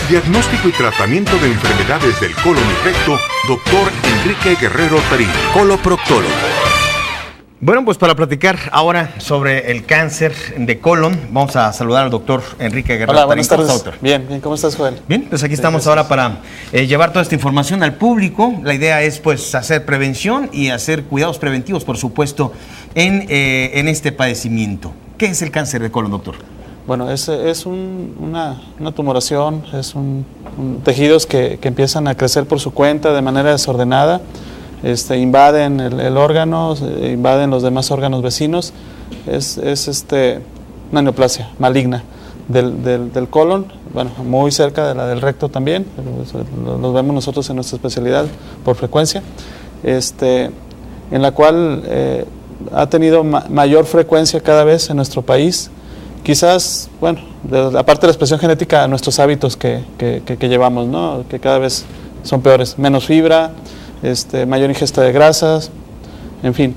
Diagnóstico y tratamiento de enfermedades del colon y recto, doctor Enrique Guerrero Tarín, coloproctólogo. Bueno, pues para platicar ahora sobre el cáncer de colon, vamos a saludar al doctor Enrique Guerrero. Hola, buenas tardes. Doctor? Bien, ¿cómo estás, Joel? Bien, pues aquí estamos ahora para llevar toda esta información al público. La idea es pues hacer prevención y hacer cuidados preventivos, por supuesto, en este padecimiento. ¿Qué es el cáncer de colon, doctor? Bueno, es una tumoración, es tejidos que empiezan a crecer por su cuenta de manera desordenada. Invaden el órgano, invaden los demás órganos vecinos. Es una neoplasia maligna del colon, bueno, muy cerca de la del recto también, los vemos nosotros en nuestra especialidad por frecuencia, en la cual ha tenido mayor frecuencia cada vez en nuestro país. Quizás, bueno, aparte de la expresión genética, nuestros hábitos que llevamos, ¿no? Que cada vez son peores, menos fibra, mayor ingesta de grasas, en fin.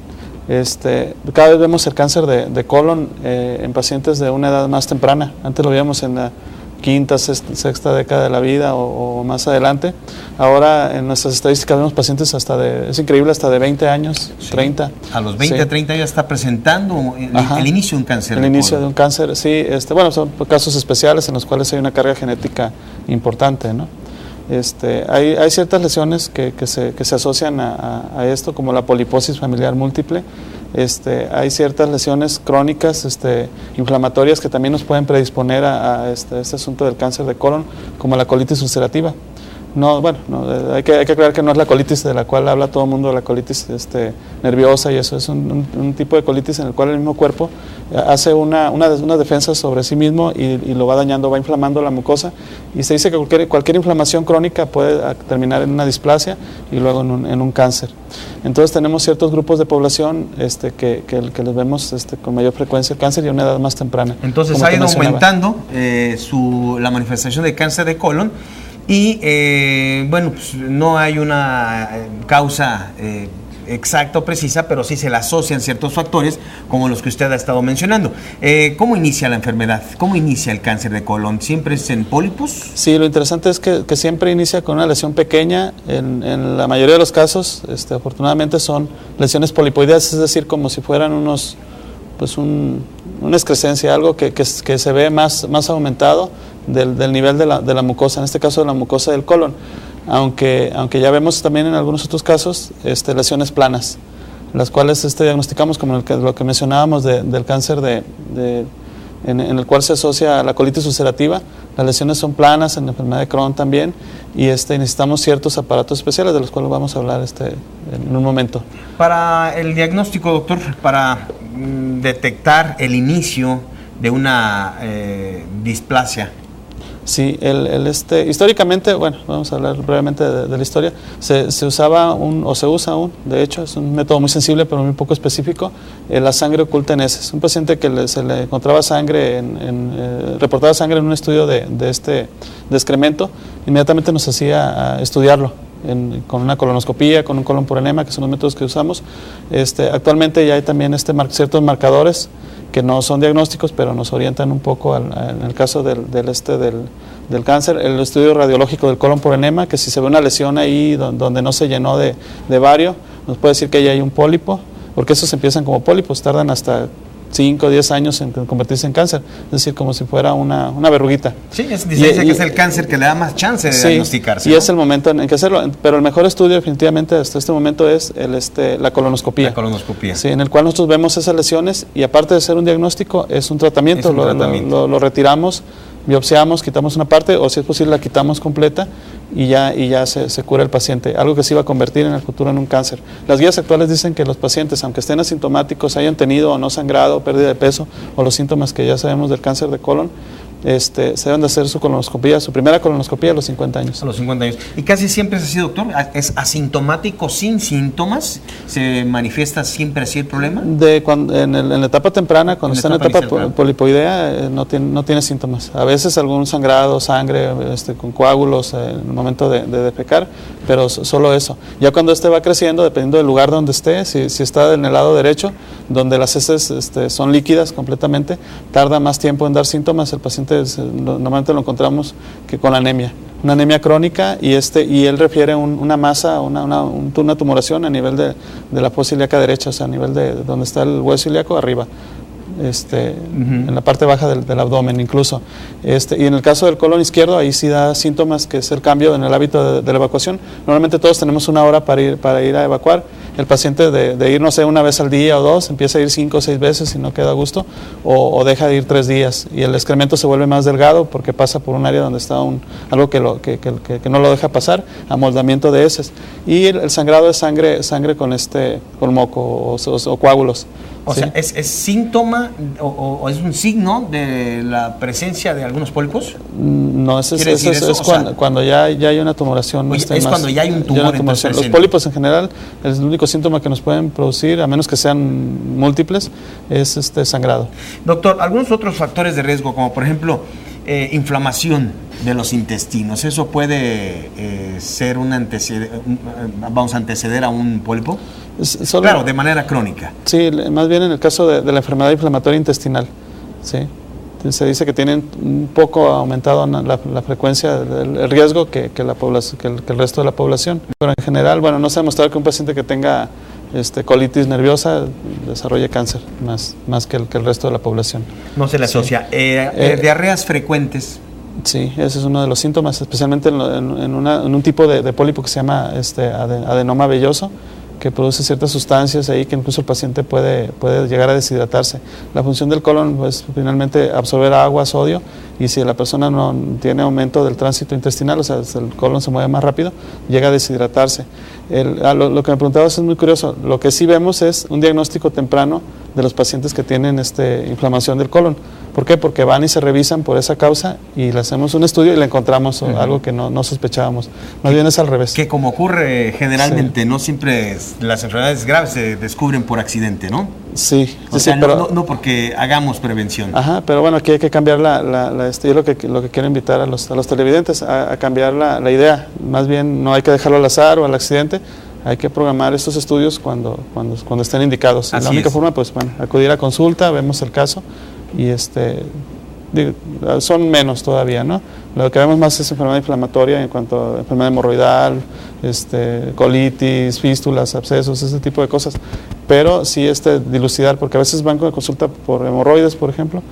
Cada vez vemos el cáncer de colon en pacientes de una edad más temprana. Antes lo veíamos en la quinta, sexta década de la vida o más adelante. Ahora en nuestras estadísticas vemos pacientes es increíble, hasta de 20 años, sí. 30. A los 20, 30 ya está presentando el inicio de un cáncer. El inicio de un cáncer, sí. Bueno, son casos especiales en los cuales hay una carga genética importante, ¿no? Hay ciertas lesiones que se asocian a esto, como la poliposis familiar múltiple. Hay ciertas lesiones crónicas inflamatorias que también nos pueden predisponer a este asunto del cáncer de colon, como la colitis ulcerativa. No, bueno, hay que aclarar que no es la colitis de la cual habla todo el mundo, la colitis nerviosa y eso. Es un tipo de colitis en el cual el mismo cuerpo hace una defensa sobre sí mismo y lo va dañando, va inflamando la mucosa, y se dice que cualquier inflamación crónica puede terminar en una displasia y luego en un cáncer. Entonces tenemos ciertos grupos de población que les vemos con mayor frecuencia el cáncer y a una edad más temprana. Entonces ha ido aumentando la manifestación de cáncer de colon. Y bueno, pues no hay una causa exacta o precisa, pero sí se le asocian ciertos factores como los que usted ha estado mencionando. ¿Cómo inicia la enfermedad? ¿Cómo inicia el cáncer de colon? ¿Siempre es en pólipos? Sí, lo interesante es que siempre inicia con una lesión pequeña. En la mayoría de los casos, afortunadamente, son lesiones polipoideas, es decir, como si fueran una excrescencia, algo que se ve más aumentado del nivel de la mucosa, en este caso de la mucosa del colon, aunque ya vemos también en algunos otros casos lesiones planas, las cuales diagnosticamos como lo que mencionábamos del cáncer en el cual se asocia a la colitis ulcerativa. Las lesiones son planas, en la enfermedad de Crohn también, y necesitamos ciertos aparatos especiales de los cuales vamos a hablar en un momento. Para el diagnóstico, doctor, para detectar el inicio de una displasia. Sí, históricamente, bueno, vamos a hablar brevemente de la historia. Se usaba o se usa aún, de hecho, es un método muy sensible pero muy poco específico, la sangre oculta en heces. Un paciente que se le encontraba sangre, reportaba sangre en un estudio de excremento, inmediatamente nos hacía estudiarlo con una colonoscopía, con un colon por enema, que son los métodos que usamos. Actualmente ya hay también ciertos marcadores que no son diagnósticos, pero nos orientan un poco en el caso del cáncer. El estudio radiológico del colon por enema, que si se ve una lesión ahí donde no se llenó de bario, nos puede decir que ahí hay un pólipo, porque esos empiezan como pólipos, tardan hasta 5 o 10 años en convertirse en cáncer, es decir, como si fuera una verruguita. Sí, dice que es el cáncer que le da más chance de diagnosticarse. Y ¿no? Es el momento en que hacerlo, pero el mejor estudio definitivamente hasta este momento es la colonoscopía. La colonoscopía. Sí, en el cual nosotros vemos esas lesiones y aparte de ser un diagnóstico, es un tratamiento. Lo retiramos, biopsiamos, quitamos una parte o si es posible la quitamos completa y ya se cura el paciente, algo que se iba a convertir en el futuro en un cáncer. Las guías actuales dicen que los pacientes, aunque estén asintomáticos, hayan tenido o no sangrado, pérdida de peso o los síntomas que ya sabemos del cáncer de colon, se deben de hacer su primera colonoscopía a los 50 años. A los 50 años. Y casi siempre es así, doctor. ¿Es asintomático sin síntomas? ¿Se manifiesta siempre así el problema? En la etapa temprana, cuando está en la etapa polipoidea, no tiene síntomas. A veces algún sangrado, sangre, con coágulos en el momento de defecar, pero solo eso. Ya cuando va creciendo, dependiendo del lugar donde esté, si está en el lado derecho, donde las heces son líquidas completamente, tarda más tiempo en dar síntomas. El paciente normalmente lo encontramos que con anemia. una anemia crónica, y él refiere una masa, una tumoración a nivel de la fosa ilíaca derecha, o sea, a nivel de donde está el hueso ilíaco arriba. En la parte baja del abdomen incluso. Y en el caso del colon izquierdo, ahí sí da síntomas, que es el cambio en el hábito de la evacuación. Normalmente todos tenemos una hora para ir a evacuar. El paciente de ir, no sé, una vez al día o dos, empieza a ir 5 o 6 veces y no queda a gusto, o deja de ir 3 días, y el excremento se vuelve más delgado porque pasa por un área donde está algo que no lo deja pasar, amoldamiento de heces. Y el sangrado es sangre con moco o coágulos. O sea, ¿es síntoma o es un signo de la presencia de algunos pólipos? No, es cuando ya hay una tumoración. Cuando ya hay un tumor. Los pólipos en general, el único síntoma que nos pueden producir, a menos que sean múltiples, es sangrado. Doctor, algunos otros factores de riesgo, como por ejemplo inflamación de los intestinos, ¿eso puede ser vamos a anteceder a un pólipo? Claro, de manera crónica. Sí, más bien en el caso de la enfermedad inflamatoria intestinal, ¿sí? Se dice que tienen un poco aumentado la frecuencia del riesgo que el resto de la población. Pero en general, no se ha demostrado que un paciente que tenga colitis nerviosa desarrolle cáncer, más que el resto de la población. No se le asocia. Diarreas frecuentes. Sí, ese es uno de los síntomas, especialmente en un tipo de pólipo que se llama adenoma velloso, que produce ciertas sustancias ahí que incluso el paciente puede llegar a deshidratarse. La función del colon, pues, finalmente absorber agua, sodio, y si la persona no tiene aumento del tránsito intestinal, o sea, el colon se mueve más rápido, llega a deshidratarse. Lo que me preguntabas es muy curioso. Lo que sí vemos es un diagnóstico temprano de los pacientes que tienen inflamación del colon. ¿Por qué? Porque van y se revisan por esa causa y le hacemos un estudio y le encontramos algo que no sospechábamos. Más bien es al revés. Que como ocurre generalmente, no siempre las enfermedades graves se descubren por accidente, ¿no? Sí. Pero no porque hagamos prevención. Ajá, pero bueno, aquí hay que cambiar yo lo que quiero invitar a los televidentes a cambiar la idea. Más bien no hay que dejarlo al azar o al accidente. Hay que programar estos estudios cuando estén indicados. La única forma, pues, acudir a consulta, vemos el caso y son menos todavía, ¿no? Lo que vemos más es enfermedad inflamatoria en cuanto a enfermedad hemorroidal, colitis, fístulas, abscesos, ese tipo de cosas. Pero sí dilucidar, porque a veces van con consulta por hemorroides, por ejemplo,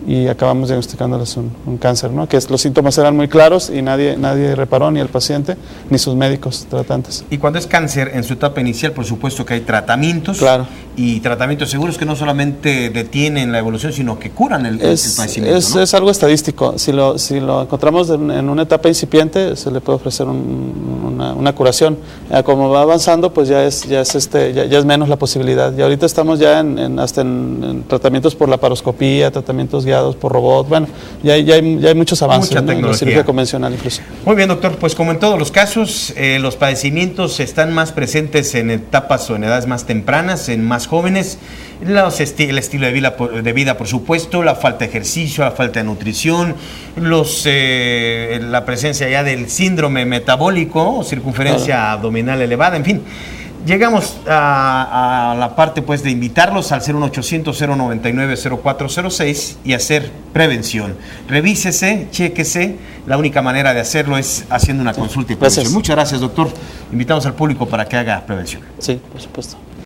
y acabamos diagnosticándoles un cáncer, ¿no? Que los síntomas eran muy claros y nadie reparó, ni el paciente ni sus médicos tratantes. Y cuando es cáncer, en su etapa inicial, por supuesto que hay tratamientos. Claro. Y tratamientos seguros que no solamente detienen la evolución, sino que curan el padecimiento, ¿no? Es algo estadístico. Si lo encontramos en una etapa incipiente, se le puede ofrecer una curación. Como va avanzando, pues ya es menos la posibilidad. Y ahorita estamos ya hasta en tratamientos por laparoscopía, tratamientos guiados por robot. Bueno, ya hay muchos avances, ¿no? En la cirugía convencional incluso. Muy bien, doctor. Pues como en todos los casos, los padecimientos están más presentes en etapas o en edades más tempranas, en más jóvenes. El estilo de vida, por supuesto, la falta de ejercicio, la falta de nutrición, la presencia ya del síndrome metabólico o circunferencia abdominal elevada, en fin. Llegamos a la parte, pues, de invitarlos al 01800-099-0406 y hacer prevención. Revísese, chéquese. La única manera de hacerlo es haciendo una consulta y prevención. Muchas gracias, doctor. Invitamos al público para que haga prevención. Sí, por supuesto.